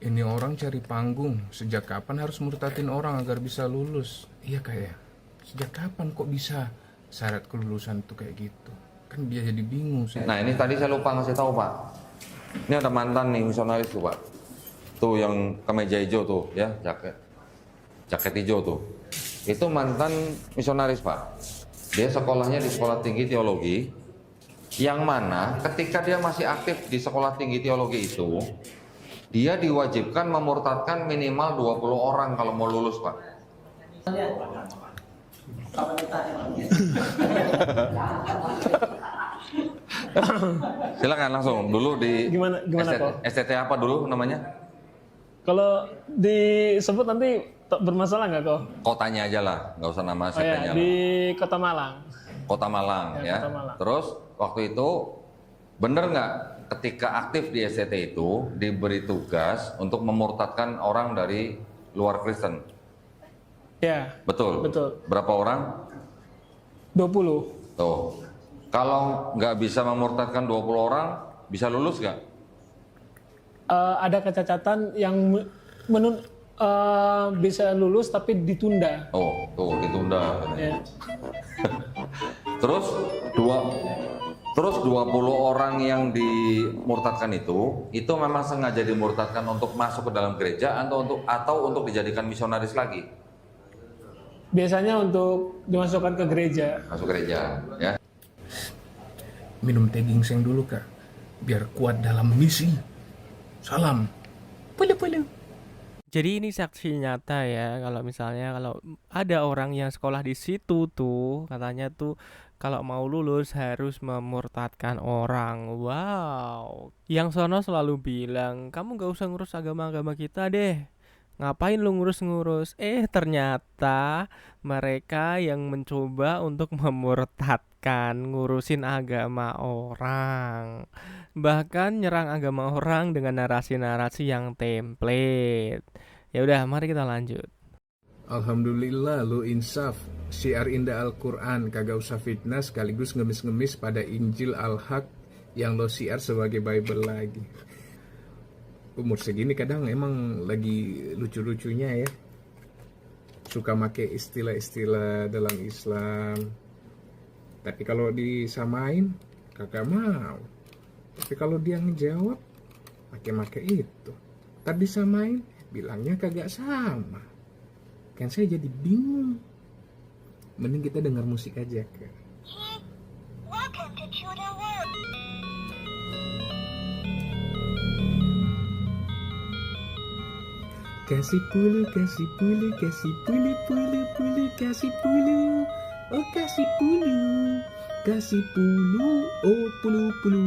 Ini orang cari panggung. Sejak kapan harus murtadin orang agar bisa lulus? Iya kayak. Sejak kapan kok bisa syarat kelulusan tuh kayak gitu? Kan dia jadi bingung sih. Nah ini tadi saya lupa ngasih tahu Pak. Ini ada mantan nih misionaris tuh Pak. Tuh yang kemeja hijau tuh ya, jaket hijau tuh. Itu mantan misionaris Pak. Dia sekolahnya di Sekolah Tinggi Teologi. Yang mana ketika dia masih aktif di Sekolah Tinggi Teologi itu, dia diwajibkan memurtadkan minimal 20 orang kalau mau lulus Pak. Silakan langsung dulu di Gimana kok? STT apa dulu namanya? Kalau disebut nanti bermasalah nggak kok? Kotanya aja lah, nggak usah nama Oh ya, STT-nya di lah. Kota Malang. Kota Malang ya. Kota Malang. Terus waktu itu bener nggak ketika aktif di STT itu diberi tugas untuk memurtadkan orang dari luar Kristen? Ya. Betul. Betul. Berapa orang? 20. Tuh. Kalau nggak bisa memurtadkan 20 orang, bisa lulus nggak? Ada kecacatan yang bisa lulus tapi ditunda. Oh, tuh ditunda. Ya. Terus 20 orang yang dimurtadkan itu memang sengaja dimurtadkan untuk masuk ke dalam gereja atau untuk dijadikan misionaris lagi? Biasanya untuk dimasukkan ke gereja. Masuk gereja, ya. Minum teh ginseng dulu kak, biar kuat dalam misi. Salam. Pulu. Jadi ini saksi nyata ya, kalau misalnya kalau ada orang yang sekolah di situ tuh katanya tuh kalau mau lulus harus memurtadkan orang. Wow. Yang sono selalu bilang, "Kamu gak usah ngurus agama-agama kita deh. Ngapain lu ngurus-ngurus?" Ternyata mereka yang mencoba untuk memurtadkan, ngurusin agama orang. Bahkan nyerang agama orang dengan narasi-narasi yang template. Ya udah, mari kita lanjut. Alhamdulillah lu insaf. Syiar indah Al-Quran, kagak usah fitnah sekaligus ngemis-ngemis pada Injil Al-Haq yang lo syiar sebagai Bible lagi. Umur segini kadang emang lagi lucu-lucunya ya. Suka make istilah-istilah dalam Islam. Tapi kalau disamain, kagak mau. Tapi kalau dia ngejawab, make itu. Ntar disamain, bilangnya kagak sama. Kan saya jadi bingung. Mending kita dengar musik aja kan. Welcome to Children World. Kasih pulu, kasih pulu, kasih pulu, pulu, pulu, kasih pulu. Oh kasih pulu, kasih pulu, oh pulu, pulu.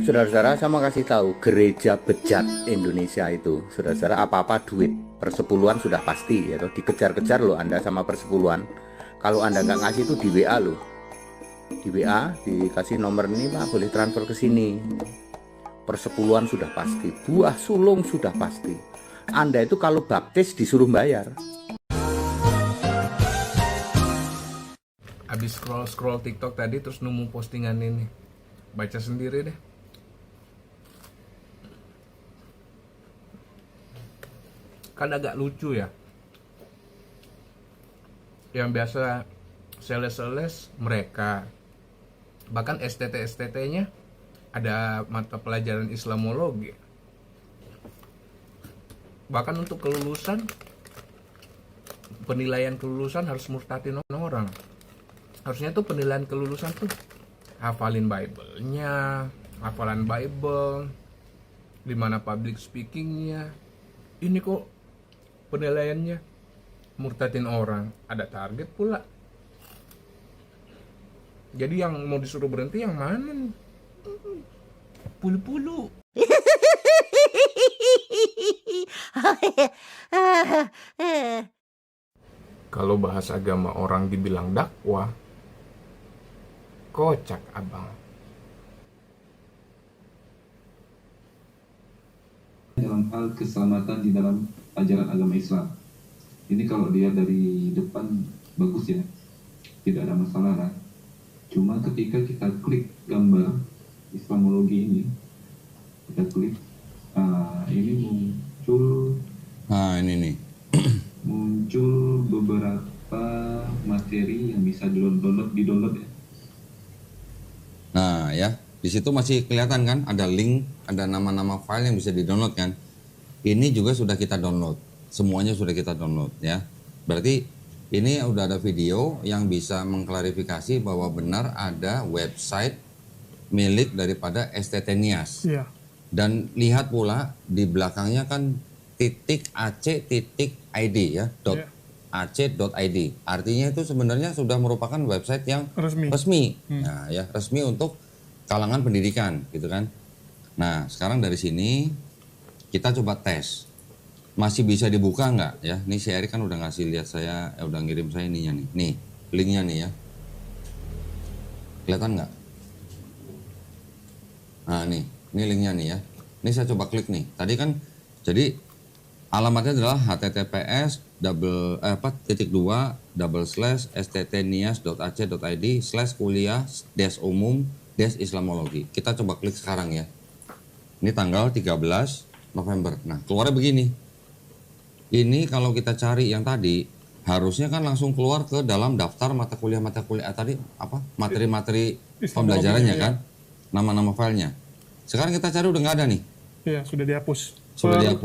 Saudara-saudara, saya mau kasih tahu gereja bejat Indonesia itu, saudara-saudara, apa-apa duit persepuluhan sudah pasti ya, dikejar-kejar loh Anda sama persepuluhan. Kalau Anda nggak ngasih itu di WA loh, di WA dikasih nomor ini Pak, boleh transfer ke sini. Persepuluhan sudah pasti, buah sulung sudah pasti. Anda itu kalau baptis disuruh bayar. Abis scroll TikTok tadi terus nemu postingan ini, baca sendiri deh. Kan agak lucu ya. Yang biasa sales mereka, bahkan STT-nya ada mata pelajaran Islamologi. Bahkan untuk kelulusan, penilaian kelulusan harus murtadin orang. Harusnya tuh penilaian kelulusan tuh hafalin Bible-nya, hafalan Bible, gimana public speaking-nya. Ini kok penilaiannya murtadin orang, ada target pula. Jadi yang mau disuruh berhenti yang mana nih? Pulu-pulu. Kalau bahas agama orang dibilang dakwah, kocak abang. Dalam hal keselamatan di dalam ajaran agama Islam. Ini kalau dia dari depan bagus ya. tidak ada masalah lah. Cuma ketika kita klik gambar Islamologi ini, kita klik, ini muncul Ini nih. muncul beberapa materi yang bisa di-download ya. Nah ya, di situ masih kelihatan kan ada link, ada nama-nama file yang bisa di-download kan. Ini juga sudah kita download, semuanya sudah kita download ya. Berarti ini udah ada video yang bisa mengklarifikasi bahwa benar ada website milik daripada STT Nias. Iya. Dan lihat pula di belakangnya kan .ac.id ya, Iya. .ac.id. Artinya itu sebenarnya sudah merupakan website yang resmi. Nah, ya, resmi untuk kalangan pendidikan gitu kan. Nah, sekarang dari sini kita coba tes. Masih bisa dibuka nggak ya? Nih si Erik kan udah ngasih lihat saya, udah ngirim saya ininya nih. Nih, linknya nih ya. Kelihatan nggak? Nah, ini linknya nih ya. Ini saya coba klik nih. Tadi kan jadi alamatnya adalah https://ttnias.ac.id/kuliah-umum-islamologi. Kita coba klik sekarang ya. Ini tanggal 13 November. Nah, keluarnya begini. Ini kalau kita cari yang tadi, harusnya kan langsung keluar ke dalam daftar mata kuliah tadi apa? Materi-materi pembelajarannya kan? Nama-nama filenya. Sekarang kita cari udah nggak ada nih. Iya, sudah dihapus. Sudah dihapus.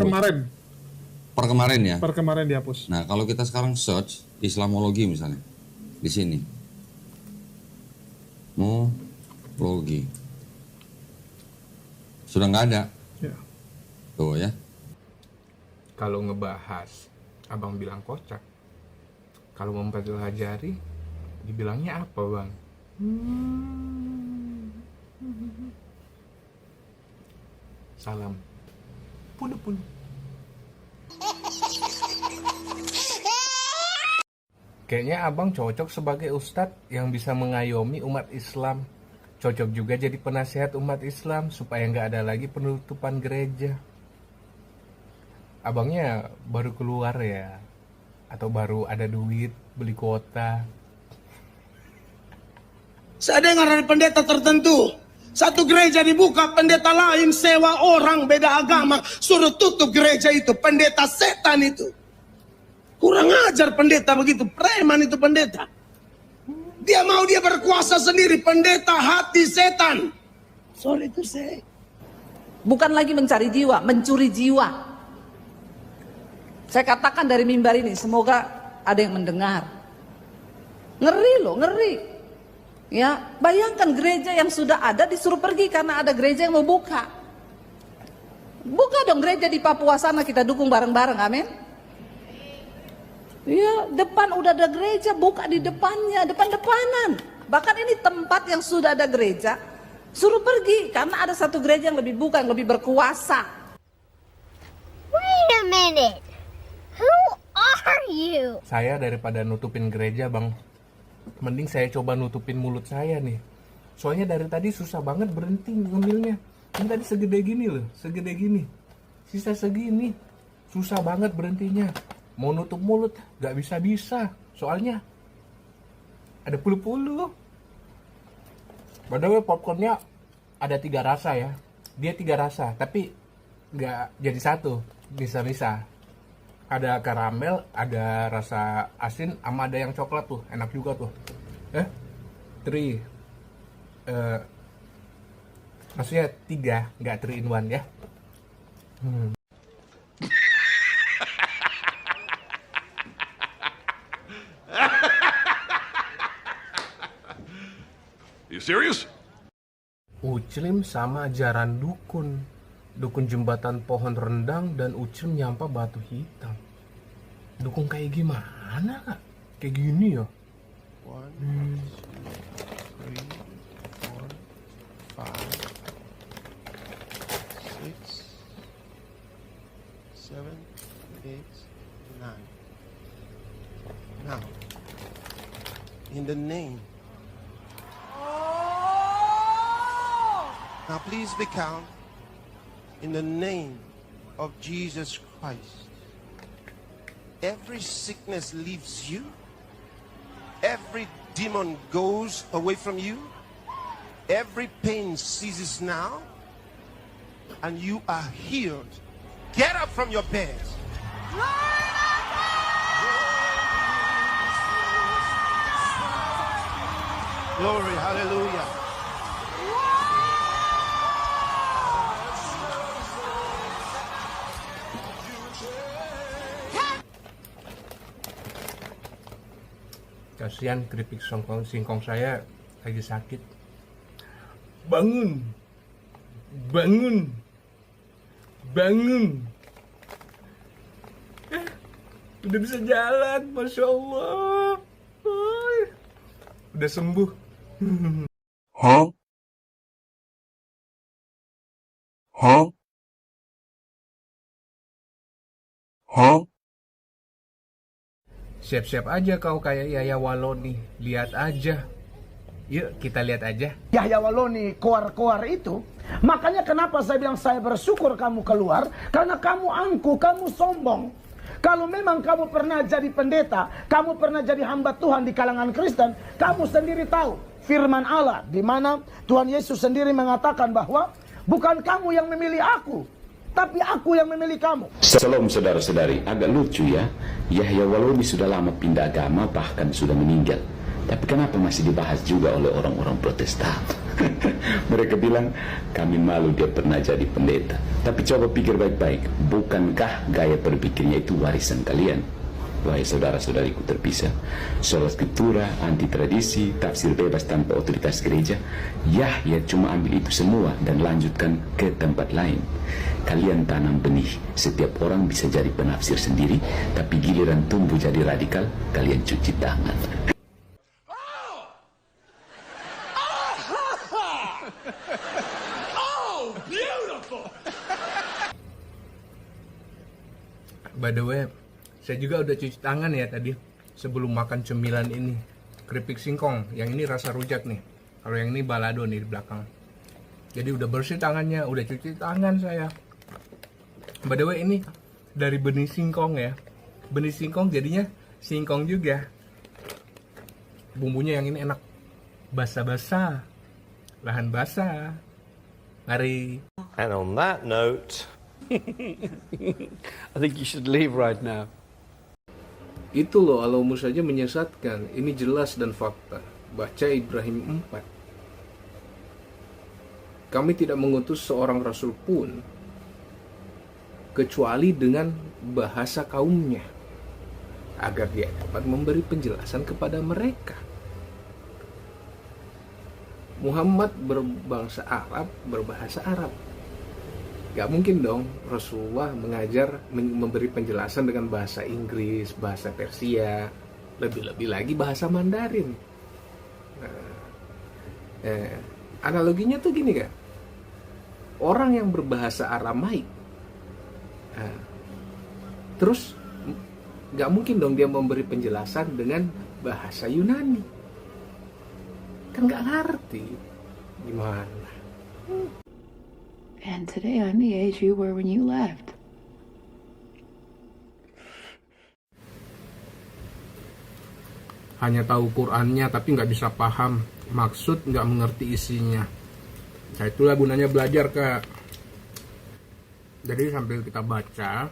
Per kemarin ya. Per kemarin dihapus. Nah, kalau kita sekarang search Islamologi misalnya. Di sini. Mologi. Sudah nggak ada. Iya. Tuh ya. Kalau ngebahas, abang bilang kocak. Kalau mempelajari, dibilangnya apa bang? Salam. Punu. Kayaknya abang cocok sebagai ustadz yang bisa mengayomi umat Islam. Cocok juga jadi penasihat umat Islam supaya nggak ada lagi penutupan gereja. Abangnya baru keluar ya? Atau baru ada duit beli kuota? Saya dengar dari pendeta tertentu, satu gereja dibuka, pendeta lain sewa orang beda agama, suruh tutup gereja itu. Pendeta setan itu. Kurang ajar pendeta begitu, preman itu pendeta. Dia mau dia berkuasa sendiri, pendeta hati setan. Sorry to say. Bukan lagi mencari jiwa, mencuri jiwa. Saya katakan dari mimbar ini, semoga ada yang mendengar. Ngeri loh, ngeri. Ya, bayangkan gereja yang sudah ada disuruh pergi karena ada gereja yang mau buka. Buka dong gereja di Papua sana, kita dukung bareng-bareng, amin. Ya, depan udah ada gereja, buka di depannya, depan-depanan. Bahkan ini tempat yang sudah ada gereja, suruh pergi karena ada satu gereja yang lebih buka, yang lebih berkuasa. Wait a minute. Who are you? Saya daripada nutupin gereja bang, mending saya coba nutupin mulut saya nih. Soalnya dari tadi susah banget berhenti ngambilnya. Ini tadi segede gini loh, segede gini. Sisa segini, susah banget berhentinya. Mau nutup mulut, gak bisa-bisa. Soalnya ada pulu-pulu. Padahal popcornnya ada 3 rasa ya. Dia 3 rasa, tapi gak jadi satu. Bisa-bisa. Ada karamel, ada rasa asin, sama ada yang coklat tuh, enak juga tuh. 3. Maksudnya 3, nggak 3 in 1 ya. You serious? Uclim sama ajaran dukun. Dukun jembatan pohon rendang dan Uclim nyampa batu hitam. Dukun kayak gimana kak? Kayak gini ya? 1, 2, 3, 4, 5, 6, 7, 8, 9. Now, in the name. Now please be count. In the name of Jesus Christ, every sickness leaves you, every demon goes away from you. Every pain ceases now. And you are healed. Get up from your bed. Glory, hallelujah. Kasihan keripik singkong saya lagi sakit. Bangun, bangun, bangun. Udah bisa jalan, Masya Allah. Udah sembuh. Huh? Huh? Huh? Siap-siap aja kau kayak Yahya Waloni. Lihat aja. Yuk kita lihat aja. Yahya Waloni koar-koar itu. Makanya kenapa saya bilang saya bersyukur kamu keluar. Karena kamu angku, kamu sombong. Kalau memang kamu pernah jadi pendeta, kamu pernah jadi hamba Tuhan di kalangan Kristen, kamu sendiri tahu firman Allah di mana Tuhan Yesus sendiri mengatakan bahwa bukan kamu yang memilih aku, tapi aku yang memilih kamu. Shalom saudara-saudari, agak lucu ya. Yahya Waloni sudah lama pindah agama, bahkan sudah meninggal. Tapi kenapa masih dibahas juga oleh orang-orang Protestan? Mereka bilang, kami malu dia pernah jadi pendeta. Tapi coba pikir baik-baik, bukankah gaya berpikirnya itu warisan kalian? Wahai saudara-saudariku terpisah, sola scriptura, anti tradisi, tafsir bebas tanpa otoritas gereja, Yahya cuma ambil itu semua dan lanjutkan ke tempat lain. Kalian tanam benih, setiap orang bisa jadi penafsir sendiri, tapi giliran tumbuh jadi radikal, kalian cuci tangan. By the way, saya juga udah cuci tangan ya tadi sebelum makan cemilan ini. Keripik singkong, yang ini rasa rujak nih. Kalau yang ini balado nih di belakang. Jadi udah bersih tangannya, udah cuci tangan saya. By the way, ini dari benih singkong ya. Benih singkong jadinya singkong juga. Bumbunya yang ini enak. Basah-basah. Lahan basah. Mari. And on that note, I think you should leave right now. Itu loh, Allahmu saja menyesatkan. Ini jelas dan fakta. Baca Ibrahim 4. Kami tidak mengutus seorang rasul pun kecuali dengan bahasa kaumnya, agar dia dapat memberi penjelasan kepada mereka. Muhammad berbangsa Arab, berbahasa Arab. Gak mungkin dong Rasulullah mengajar, memberi penjelasan dengan bahasa Inggris, bahasa Persia, lebih-lebih lagi bahasa Mandarin. Analoginya tuh gini kan, orang yang berbahasa Aramaik, terus gak mungkin dong dia memberi penjelasan dengan bahasa Yunani, kan gak ngerti gimana. And today I'm the age you were when you left. Hanya tahu Qur'annya tapi nggak bisa paham maksud, nggak mengerti isinya. Nah itulah gunanya belajar, Kak. Jadi sambil kita baca,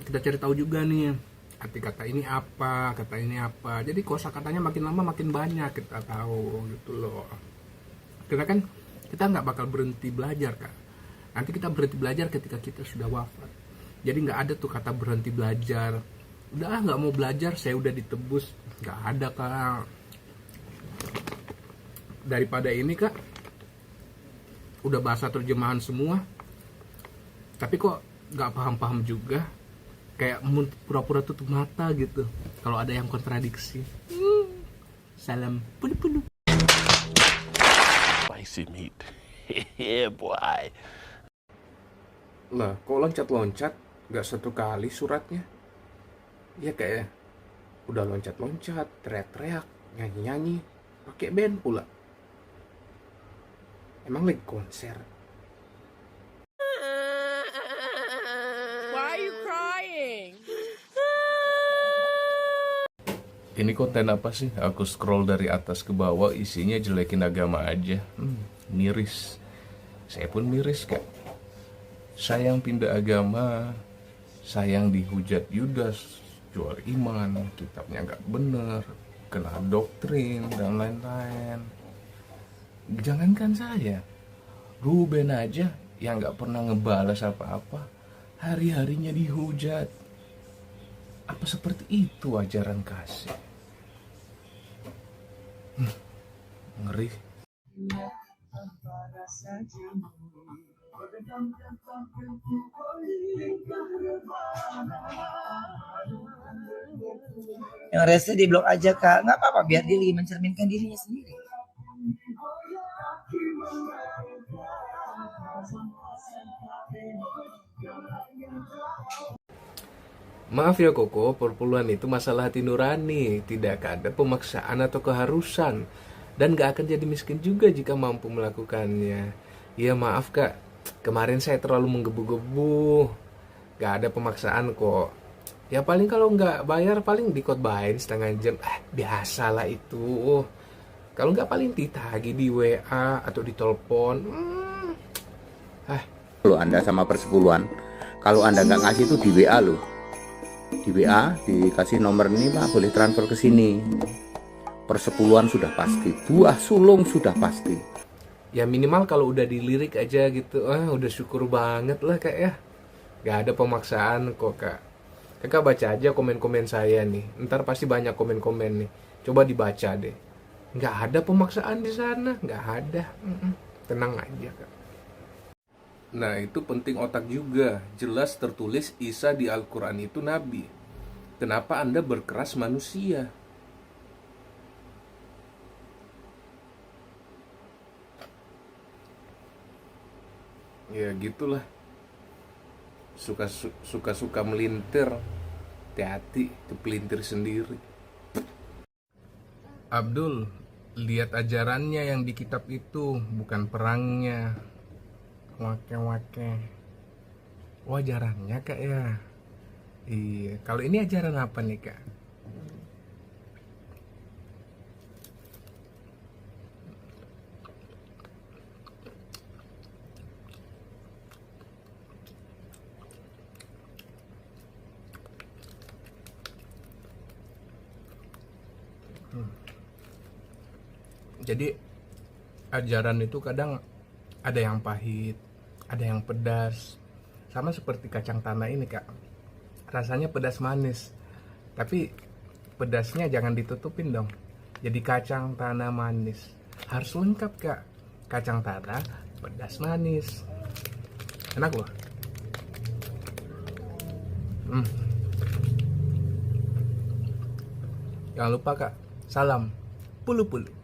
kita cari tahu juga nih arti kata ini apa, kata ini apa. Jadi kosakatanya makin lama makin banyak kita tahu gitu loh. Karena kan kita nggak bakal berhenti belajar, Kak. Nanti kita berhenti belajar ketika kita sudah wafat. Jadi nggak ada tuh kata berhenti belajar. Udah nggak mau belajar, saya udah ditebus. Nggak ada, Kak. Daripada ini, Kak, udah bahasa terjemahan semua, tapi kok nggak paham-paham juga. Kayak pura-pura tutup mata gitu kalau ada yang kontradiksi. Salam penuh-penuh. Spicy meat. Yeah, boy. Lah, kok loncat-loncat? Gak satu kali suratnya. Ya kayak udah loncat-loncat, teriak-teriak, nyanyi-nyanyi, pakai band pula. Emang lagi konser? Why are you crying? Ini konten apa sih? Aku scroll dari atas ke bawah, isinya jelekin agama aja. Miris. Saya pun miris, Kak. Sayang pindah agama, sayang dihujat Yudas, jual iman, kitabnya nggak bener, kena doktrin, dan lain-lain. Jangankan saya, Ruben aja yang nggak pernah ngebalas apa-apa, hari-harinya dihujat. Apa seperti itu ajaran kasih? Ngeri. Yang rese di blok aja kak, nggak apa-apa biar dia lagi mencerminkan dirinya sendiri. Maaf ya Koko, perpuluhan itu masalah hati nurani, tidak ada pemaksaan atau keharusan, dan gak akan jadi miskin juga jika mampu melakukannya. Iya maaf Kak, kemarin saya terlalu menggebu-gebu, gak ada pemaksaan kok. Ya paling kalau nggak bayar paling dikotbahin setengah jam, biasalah itu. Kalau nggak paling ditagih di WA atau ditelepon. Kalau Anda sama persepuluhan, kalau Anda nggak ngasih itu di WA loh. Di WA dikasih nomor ini Pak, boleh transfer ke sini. Persepuluhan sudah pasti, buah sulung sudah pasti. Ya minimal kalau udah dilirik aja gitu, udah syukur banget lah Kak ya. Gak ada pemaksaan kok Kak. Kakak baca aja komen-komen saya nih, ntar pasti banyak komen-komen nih. Coba dibaca deh. Gak ada pemaksaan di sana, gak ada. Tenang aja Kak. Nah itu penting otak juga. Jelas tertulis Isa di Al-Quran itu Nabi. Kenapa Anda berkeras manusia? Ya gitulah. Suka-suka melintir. Hati-hati kepelintir sendiri. Abdul, lihat ajarannya yang di kitab itu, bukan perangnya. Wake. Oh ajarannya Kak ya. Iya, kalau ini ajaran apa nih Kak? Jadi ajaran itu kadang ada yang pahit, ada yang pedas. Sama seperti kacang tanah ini Kak. Rasanya pedas manis. Tapi pedasnya jangan ditutupin dong. Jadi kacang tanah manis. Harus lengkap Kak. Kacang tanah, pedas manis. Enak loh. Jangan lupa Kak, salam pulu-pulu.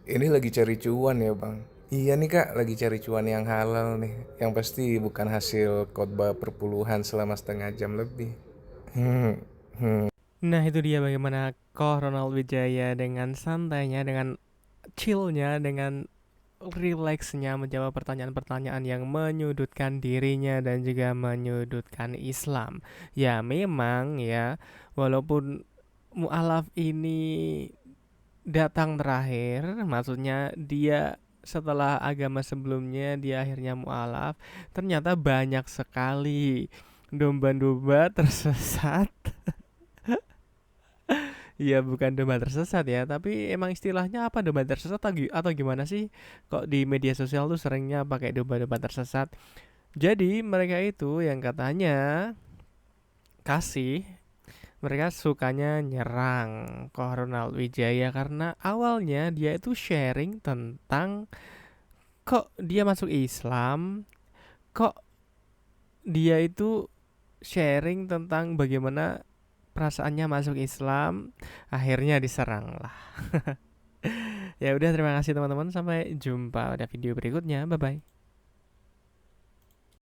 Ini lagi cari cuan ya Bang. Iya nih Kak, lagi cari cuan yang halal nih. Yang pasti bukan hasil khotbah perpuluhan selama setengah jam lebih. Nah itu dia bagaimana Koh Ronald Wijaya dengan santainya, dengan chillnya, dengan relaxnya menjawab pertanyaan-pertanyaan yang menyudutkan dirinya dan juga menyudutkan Islam. Ya memang ya, walaupun mu'alaf ini datang terakhir, maksudnya dia setelah agama sebelumnya dia akhirnya mu'alaf, ternyata banyak sekali domba-domba tersesat. Ya bukan domba tersesat ya, tapi emang istilahnya apa, domba tersesat atau gimana sih? Kok di media sosial tuh seringnya pakai domba-domba tersesat. Jadi mereka itu yang katanya mereka sukanya nyerang Koh Ronald Wijaya karena awalnya dia itu sharing tentang kok dia masuk Islam, kok dia itu sharing tentang bagaimana perasaannya masuk Islam, akhirnya diserang lah. Ya udah, terima kasih teman-teman, sampai jumpa pada video berikutnya, bye bye.